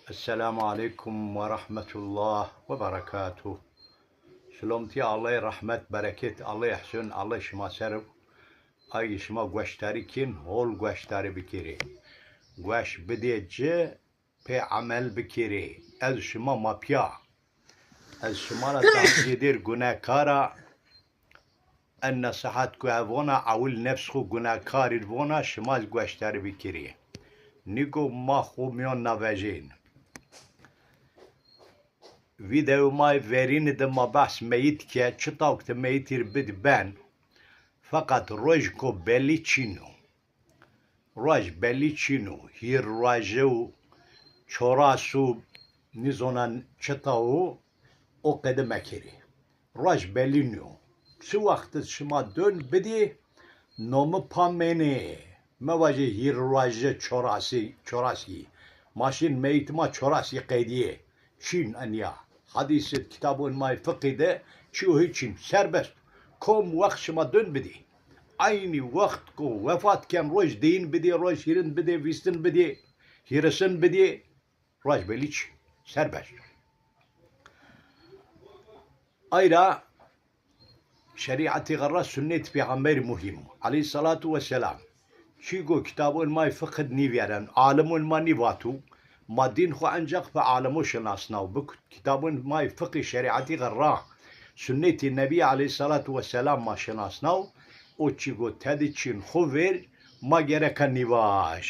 السلام عليكم ورحمة الله وبركاته. سلامتی الله رحمت برکت الله احسن الله شما سر ay شما گوشتاری کن هول گوشتاری بکیری گوش بده جه pe عمل بکیری از شما مافیا از شما را تحجیدیر گناهکارا ان نصحت کو اونا اول نفس خو گناهکاری ونا شما گوشتاری بکیری نیگو ما خو میان نواجین Video mai verin de ma bahs meyit ki çıtavk te meyitir bid ben fakat roj ko belli çino roj belli çino hir raju çorasu nizonan çıtavu o kademe kiri roj belli no şu vakti şıma dön bidi nomu pameni mevaje hir raju çorasi maşin meyitima çorasi kaydiye Çin anya hadisi kitabın may fıkhide şu için serbest kom vakşıma dön bidi aynı vakt ko vefat kem roj din bidi roj hirin bidi vistin bidi hirisin bidi roj beliç serbest ayra şeriatı garra sünnet peygamber muhim aleyhissalatu vesselam Çigo kitabın may fıkhid niveren alimun manivatu ما دين خو أنجق فعالموش ناسنا وبك كتابون ماي فقه شريعتي غراه سنة النبي عليه الصلاة والسلام ما شناسنا وچيغو تدي چين خوفير ما گركن نواش